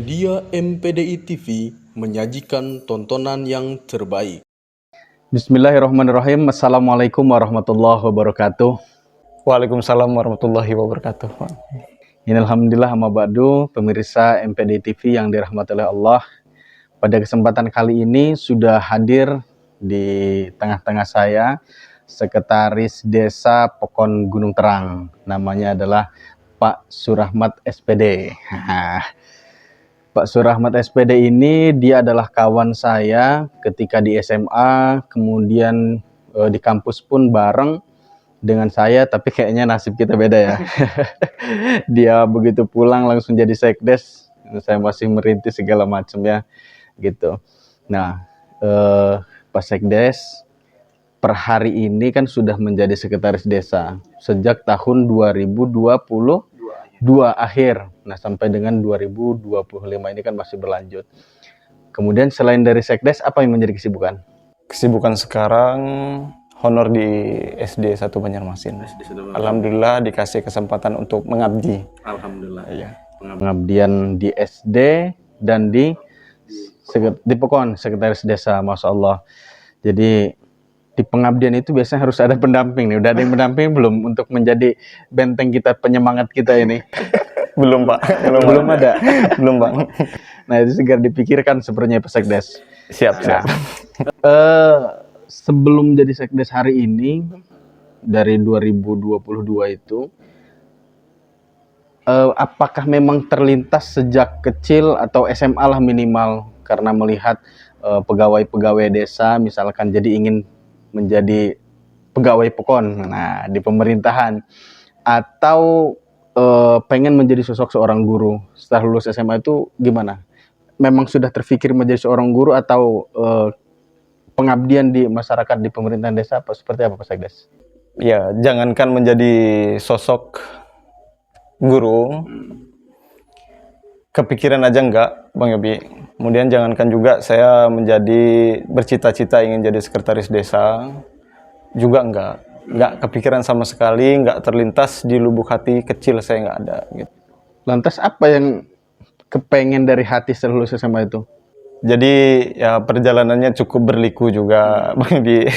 Media MPDI TV menyajikan tontonan yang terbaik. Bismillahirrahmanirrahim. Assalamualaikum warahmatullahi wabarakatuh. Waalaikumsalam warahmatullahi wabarakatuh. Alhamdulillah amma ba'du, pemirsa MPDI TV yang dirahmati oleh Allah. Pada kesempatan kali ini sudah hadir di tengah-tengah saya Sekretaris Desa Pokon Gunung Terang. Namanya adalah Pak Surahmat SPD. Pak Surahmat SPD ini dia adalah kawan saya ketika di SMA, kemudian di kampus pun bareng dengan saya, tapi kayaknya nasib kita beda ya. Dia begitu pulang langsung jadi sekdes, saya masih merintis segala macam ya, gitu. Nah, Pak Sekdes per hari ini kan sudah menjadi sekretaris desa sejak tahun 2022 akhir. Nah, sampai dengan 2025 ini kan masih berlanjut. Kemudian selain dari sekdes, apa yang menjadi kesibukan? Kesibukan sekarang honor di SD 1 Banjarmasin. Alhamdulillah dikasih kesempatan untuk mengabdi. Alhamdulillah. Iya. Pengabdian di SD dan di Pokon sekretaris desa, masya Allah. Jadi di pengabdian itu biasanya harus ada pendamping nih. Udah ada yang mendamping belum untuk menjadi benteng kita, penyemangat kita ini? Belum Pak, belum ada. Belum Bang. Nah, itu segera dipikirkan sebenarnya Pak Sekdes. Siap. Sebelum jadi Sekdes hari ini dari 2022 itu, apakah memang terlintas sejak kecil atau SMA lah minimal karena melihat pegawai-pegawai desa misalkan jadi ingin menjadi pegawai Pokon, nah di pemerintahan, atau pengen menjadi sosok seorang guru setelah lulus SMA itu gimana? Memang sudah terfikir menjadi seorang guru atau pengabdian di masyarakat di pemerintahan desa apa seperti apa Pak Sekdes? Ya, jangankan menjadi sosok guru, kepikiran aja enggak Bang Yobi. Kemudian jangankan juga saya menjadi bercita-cita ingin jadi sekretaris desa, juga enggak kepikiran sama sekali, enggak terlintas di lubuk hati kecil saya, enggak ada gitu. Lantas apa yang kepengen dari hati setelah lulus SMA itu? Jadi ya perjalanannya cukup berliku juga Bang Yobi.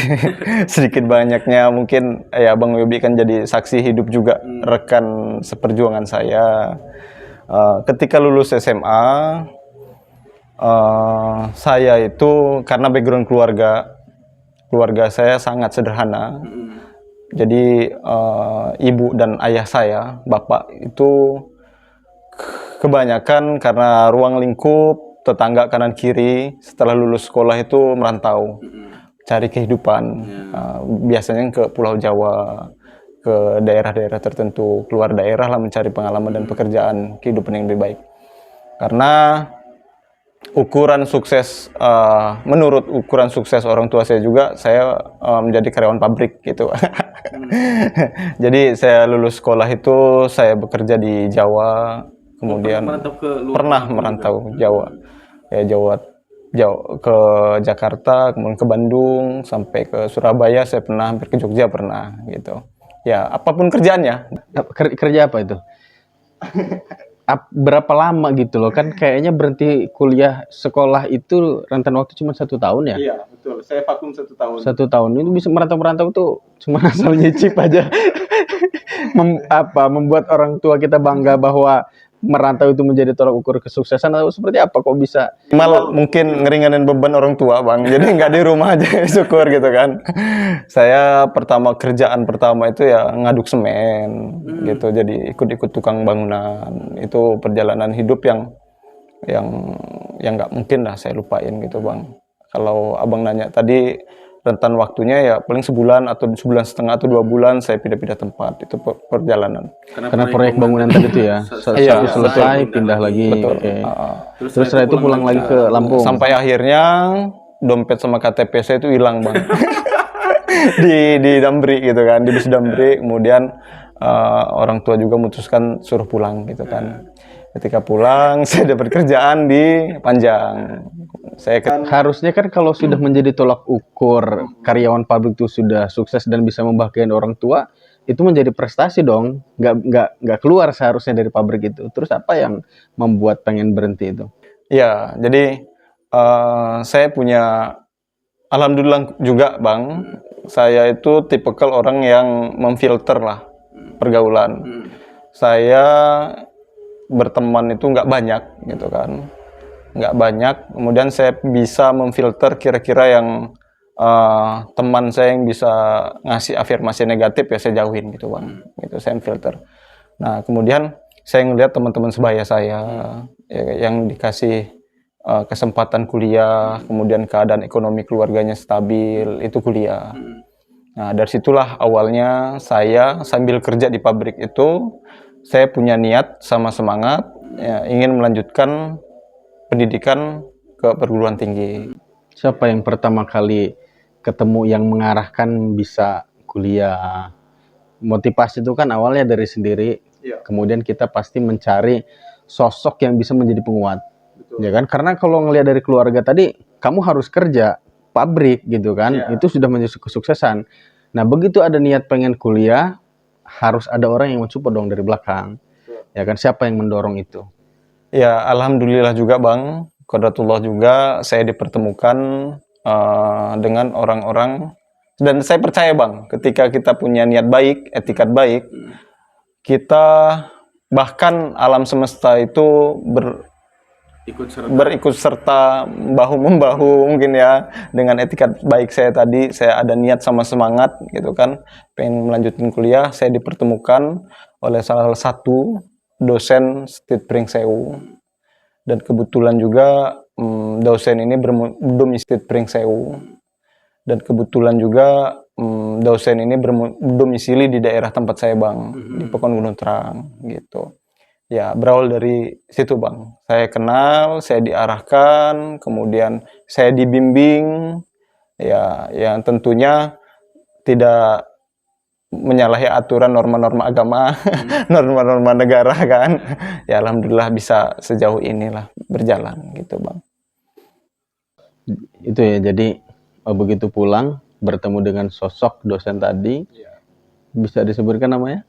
Sedikit banyaknya mungkin ya Bang Yobi kan jadi saksi hidup juga, rekan seperjuangan saya. Ketika lulus SMA, saya itu karena background keluarga saya sangat sederhana. Jadi ibu dan ayah saya, bapak itu kebanyakan karena ruang lingkup tetangga kanan kiri setelah lulus sekolah itu merantau, cari kehidupan. Biasanya ke Pulau Jawa, ke daerah-daerah tertentu, keluar daerah lah mencari pengalaman dan pekerjaan, kehidupan yang lebih baik. Karena ukuran sukses, menurut ukuran sukses orang tua saya juga, saya menjadi karyawan pabrik gitu. Jadi saya lulus sekolah itu saya bekerja di Jawa, kemudian pernah merantau Jawa, ya Jawa ke Jakarta, kemudian ke Bandung, sampai ke Surabaya, saya pernah hampir ke Jogja pernah gitu. Ya apapun kerjaannya. Kerja apa itu? Berapa lama gitu loh, kan kayaknya berhenti kuliah sekolah itu rentan waktu cuma 1 tahun ya? Iya betul, saya vakum 1 tahun. 1 tahun itu bisa merantau tuh cuma asal nyicip aja. Membuat orang tua kita bangga bahwa merantau itu menjadi tolak ukur kesuksesan atau seperti apa kok bisa? Malah mungkin ngeringanin beban orang tua Bang, jadi nggak di rumah aja, syukur gitu kan. Saya kerjaan pertama itu ya ngaduk semen gitu, jadi ikut-ikut tukang bangunan. Itu perjalanan hidup yang nggak mungkin lah saya lupain gitu Bang. Kalau Abang nanya tadi rentan waktunya ya paling sebulan atau sebulan setengah atau 2 bulan saya pindah-pindah tempat, itu perjalanan. Karena proyek bangunan tadi itu ya, satu selesai pindah lagi. Betul. Okay. Terus setelah itu pulang lagi ke Lampung. Sampai akhirnya dompet sama KTP saya itu hilang Bang. di Damri gitu kan, di Bus Damri. Kemudian orang tua juga memutuskan suruh pulang gitu kan. Ketika pulang saya dapat kerjaan di Panjang. Harusnya kan kalau sudah menjadi tolak ukur karyawan pabrik itu sudah sukses dan bisa membahagiakan orang tua, itu menjadi prestasi dong, nggak keluar seharusnya dari pabrik itu. Terus apa yang membuat pengen berhenti itu? Ya, jadi saya punya, alhamdulillah juga Bang, saya itu tipikal orang yang memfilter lah pergaulan. Saya berteman itu nggak banyak gitu kan, nggak banyak. Kemudian saya bisa memfilter kira-kira yang teman saya yang bisa ngasih afirmasi negatif ya saya jauhin gitu Bang. Gitu saya filter. Nah, kemudian saya ngelihat teman-teman sebaya saya ya, yang dikasih kesempatan kuliah, kemudian keadaan ekonomi keluarganya stabil, itu kuliah. Nah, dari situlah awalnya saya sambil kerja di pabrik itu, saya punya niat sama semangat ya, ingin melanjutkan pendidikan ke perguruan tinggi. Siapa yang pertama kali ketemu yang mengarahkan bisa kuliah? Motivasi itu kan awalnya dari sendiri, kemudian kita pasti mencari sosok yang bisa menjadi penguat. Ya kan, karena kalau ngelihat dari keluarga tadi, kamu harus kerja pabrik gitu kan, itu sudah menjadi kesuksesan. Nah, begitu ada niat pengen kuliah, harus ada orang yang mensupport dong dari belakang. Ya kan, siapa yang mendorong itu? Ya, alhamdulillah juga Bang, qadratullah juga saya dipertemukan dengan orang-orang, dan saya percaya Bang, ketika kita punya niat baik, etikat baik, kita bahkan alam semesta itu berikut serta bahu membahu mungkin ya, dengan etikat baik saya tadi. Saya ada niat sama semangat gitu kan, pengen melanjutkan kuliah. Saya dipertemukan oleh salah satu dosen Stit Pringsewu, dan kebetulan juga dosen ini berdomisili Pringsewu, dan kebetulan juga dosen ini berdomisili di daerah tempat saya Bang, di Pekon Gunung Terang gitu. Ya, berawal dari situ Bang. Saya kenal, saya diarahkan, kemudian saya dibimbing, ya yang tentunya tidak menyalahi aturan norma-norma agama, norma-norma negara kan. Ya alhamdulillah bisa sejauh inilah berjalan gitu Bang. Itu ya, jadi begitu pulang bertemu dengan sosok dosen tadi, bisa disebutkan namanya?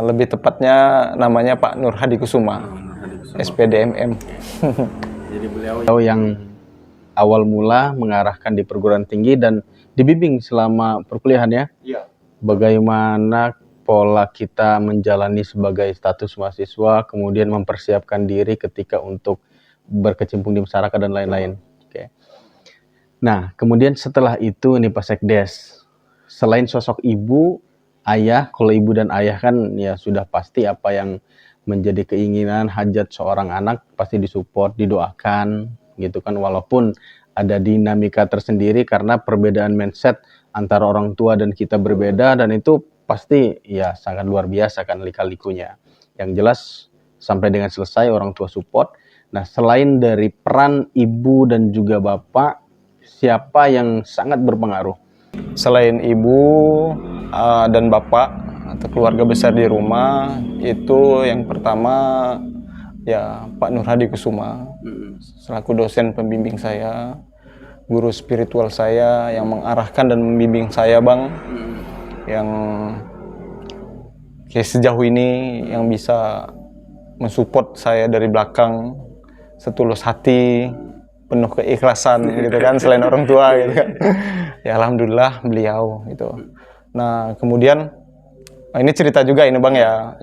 Lebih tepatnya namanya Pak Nur Hadi Kusuma, SPDMM. Jadi beliau yang awal mula mengarahkan di perguruan tinggi dan dibimbing selama perkuliahan ya. Bagaimana pola kita menjalani sebagai status mahasiswa, kemudian mempersiapkan diri ketika untuk berkecimpung di masyarakat dan lain-lain. Oke. Nah, kemudian setelah itu nih Pak Sekdes, selain sosok ibu, ayah, kalau ibu dan ayah kan ya sudah pasti apa yang menjadi keinginan hajat seorang anak pasti disupport, didoakan gitu kan, walaupun ada dinamika tersendiri karena perbedaan mindset antara orang tua dan kita berbeda, dan itu pasti ya sangat luar biasa kan lika-likunya. Yang jelas sampai dengan selesai orang tua support. Nah, selain dari peran ibu dan juga bapak, siapa yang sangat berpengaruh? Selain ibu dan bapak atau keluarga besar di rumah, itu yang pertama ya Pak Nur Hadi Kusuma, selaku dosen pembimbing saya, guru spiritual saya yang mengarahkan dan membimbing saya Bang, yang kayak sejauh ini yang bisa mensupport saya dari belakang setulus hati, penuh keikhlasan gitu kan, selain orang tua gitu kan. Ya alhamdulillah beliau gitu. Nah, kemudian ini cerita juga ini Bang ya,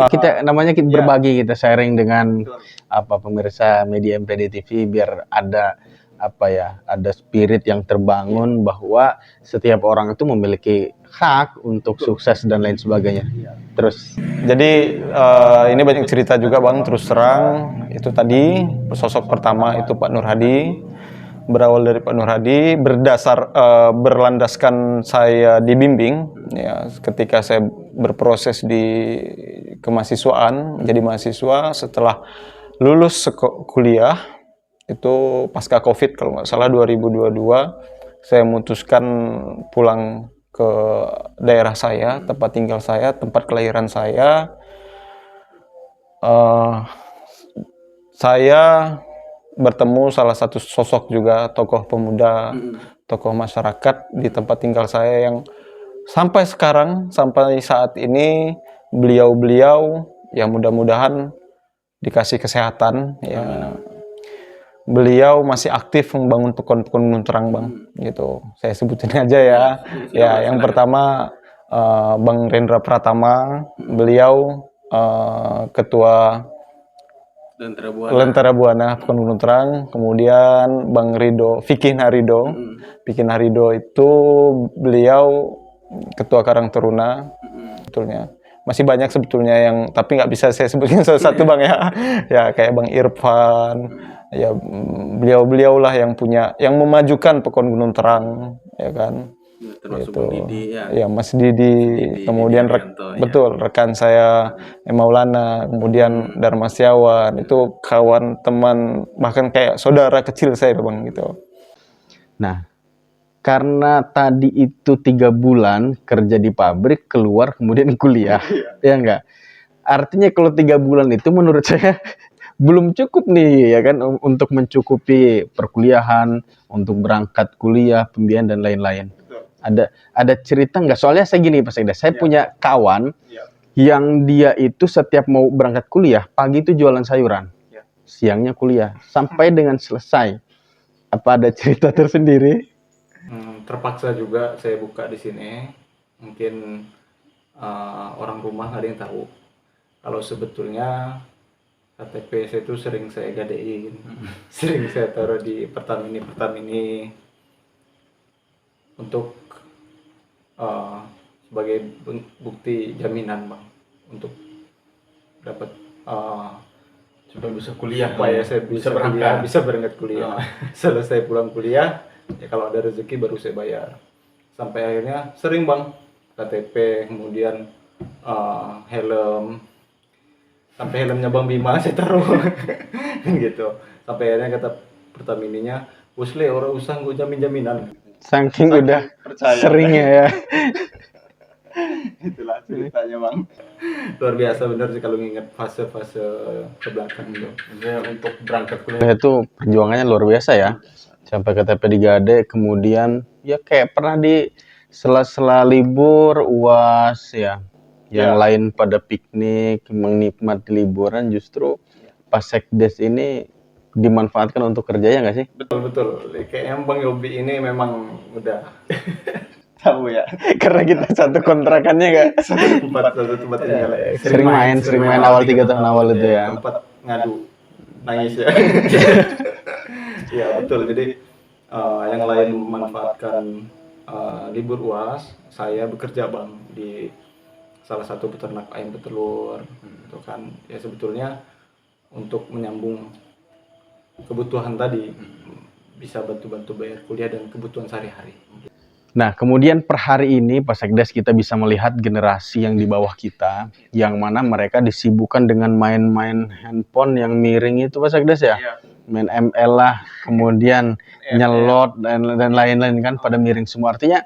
kita namanya kita berbagi, kita sharing dengan apa pemirsa media MPD TV biar ada apa ya, ada spirit yang terbangun bahwa setiap orang itu memiliki hak untuk sukses dan lain sebagainya. Terus jadi ini banyak cerita juga Bang, terus terang itu tadi sosok pertama itu Pak Nur Hadi. Berawal dari Pak Nur Hadi, berlandaskan saya dibimbing ya, ketika saya berproses di kemahasiswaan, menjadi mahasiswa setelah lulus kuliah itu pasca Covid kalau nggak salah 2022, saya memutuskan pulang ke daerah saya, tempat tinggal saya, tempat kelahiran saya. Saya bertemu salah satu sosok juga tokoh pemuda, tokoh masyarakat di tempat tinggal saya yang sampai sekarang, sampai saat ini beliau-beliau ya mudah-mudahan dikasih kesehatan ya. Beliau masih aktif membangun pekon-pekon gunung terang bang, gitu. Saya sebutin aja ya. Ya, yang pertama Bang Rendra Pratama, beliau ketua Lentera Buana Pekon Gunung Terang. Kemudian Bang Rido, Vicky Harido. Vicky Harido itu beliau ketua Karang Taruna, sebetulnya. Masih banyak sebetulnya yang tapi nggak bisa saya sebutin satu-satu bang ya. Ya kayak Bang Irfan, ya beliau-beliau lah yang punya, yang memajukan Pekon Gunung Terang, ya kan. Termasuk Gitu. Bang Didi ya. Ya Mas Didi, kemudian betul rekan saya Maulana, kemudian Dharma Setiawan, itu kawan teman bahkan kayak saudara kecil saya bang gitu. Nah, karena tadi itu 3 bulan kerja di pabrik, keluar kemudian kuliah, ya enggak? Artinya kalau 3 bulan itu menurut saya belum cukup nih ya kan untuk mencukupi perkuliahan, untuk berangkat kuliah, pembiayaan dan lain-lain. Ada cerita nggak? Soalnya saya gini Pak Sekda, saya punya kawan yang dia itu setiap mau berangkat kuliah, pagi itu jualan sayuran, siangnya kuliah, sampai dengan selesai. Apa ada cerita tersendiri? Terpaksa juga saya buka di sini. Mungkin orang rumah nggak ada yang tahu. Kalau sebetulnya KTP saya itu sering saya gadein, sering saya taruh di Pertamini untuk sebagai bukti jaminan bang, untuk dapat Supaya bisa kuliah. supaya saya bisa kuliah, bisa berangkat kuliah. Selesai pulang kuliah, ya kalau ada rezeki baru saya bayar. Sampai akhirnya sering bang, KTP, kemudian helm, sampai helmnya Bang Bima saya taruh gitu. Sampai akhirnya kata Pertamininya, "Usle orang usah gue jaminan." Saking udah percaya. seringnya ya. Itulah ceritanya bang. Luar biasa bener sih kalau nginget fase-fase ke belakang gitu. Untuk berangkat kuliah Itu perjuangannya luar biasa ya. Sampai KTP digade, kemudian ya kayak pernah di sela-sela libur UAS ya. Yang lain pada piknik, menikmati liburan, justru pas Sekdes ini dimanfaatkan untuk kerja ya nggak sih? Betul. Kayaknya Bang Yobi ini memang udah Tahu ya. Karena kita satu kontrakannya nggak. satu tempat tinggal. Sering main awal 3 tahun awal itu ya. Tempat ngadu nangis ya. Ya betul. Jadi yang lain memanfaatkan libur UAS, saya bekerja bang di salah satu peternak ayam petelur, itu kan ya sebetulnya untuk menyambung kebutuhan tadi, bisa bantu-bantu bayar kuliah dan kebutuhan sehari-hari. Nah, kemudian per hari ini Pak Sekdes kita bisa melihat generasi yang di bawah kita, yang mana mereka disibukkan dengan main-main handphone yang miring itu Pak Sekdes ya. Main ML lah, kemudian nyelot dan lain-lain kan pada miring semua. Artinya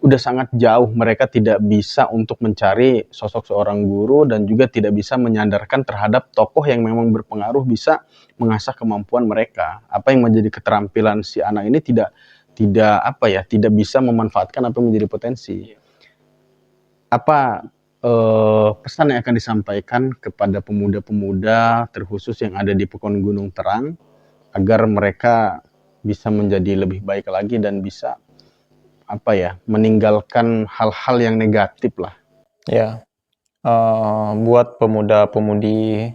udah sangat jauh, mereka tidak bisa untuk mencari sosok seorang guru dan juga tidak bisa menyandarkan terhadap tokoh yang memang berpengaruh bisa mengasah kemampuan mereka. Apa yang menjadi keterampilan si anak ini tidak bisa memanfaatkan apa yang menjadi potensi. Apa pesan yang akan disampaikan kepada pemuda-pemuda terkhusus yang ada di Pekon Gunung Terang agar mereka bisa menjadi lebih baik lagi dan bisa meninggalkan hal-hal yang negatif lah. Ya, buat pemuda-pemudi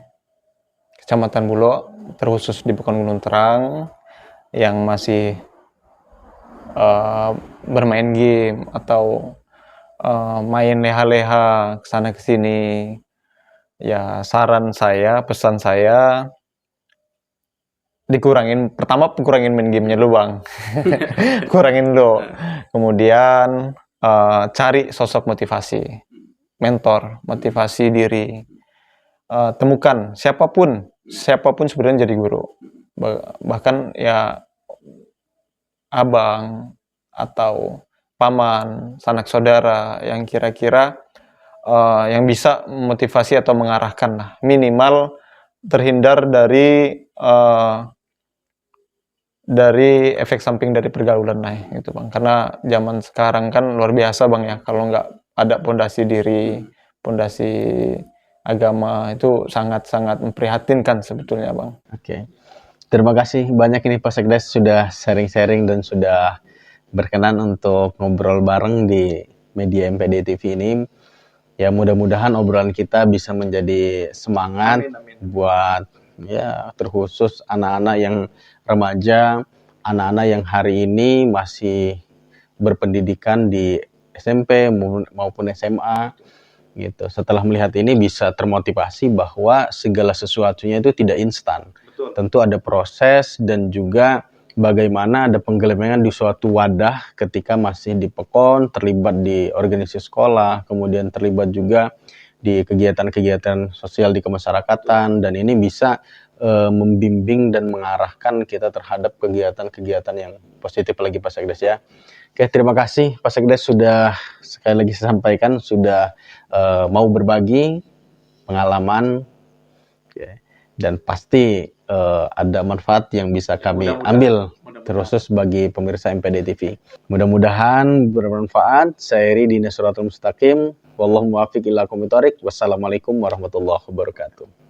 Kecamatan Bulo, terkhusus di Pekon Gunung Terang yang masih bermain game atau main leha-leha kesana kesini, ya pesan saya kurangin main gamenya dulu bang. Kurangin dulu, kemudian cari sosok motivasi, mentor, motivasi diri, temukan siapapun sebenarnya jadi guru, bahkan ya abang atau paman, sanak saudara yang kira-kira yang bisa memotivasi atau mengarahkan lah, minimal terhindar dari dari efek samping dari pergaulan lah gitu Bang. Karena zaman sekarang kan luar biasa Bang ya, kalau nggak ada pondasi diri, pondasi agama itu sangat-sangat memprihatinkan sebetulnya Bang. Oke. Terima kasih banyak ini Pak Sekdes sudah sharing-sharing dan sudah berkenan untuk ngobrol bareng di media MPD TV ini. Ya mudah-mudahan obrolan kita bisa menjadi semangat buat ya terkhusus anak-anak yang remaja, anak-anak yang hari ini masih berpendidikan di SMP maupun SMA gitu. Setelah melihat ini bisa termotivasi bahwa segala sesuatunya itu tidak instan. Tentu ada proses dan juga bagaimana ada penggelemengan di suatu wadah ketika masih di PEKON, terlibat di organisasi sekolah, kemudian terlibat juga di kegiatan-kegiatan sosial di kemasyarakatan, dan ini bisa membimbing dan mengarahkan kita terhadap kegiatan-kegiatan yang positif lagi Pak Sekdes ya. Oke, terima kasih Pak Sekdes sudah sekali lagi saya sampaikan sudah mau berbagi pengalaman dan pasti ada manfaat yang bisa kami ambil terkhusus bagi pemirsa MPD TV. Mudah-mudahan bermanfaat. Saya Eri di Nasratul Mustaqim. Wallahu muwaffiq ila aqwamit thoriq. Wassalamualaikum warahmatullahi wabarakatuh.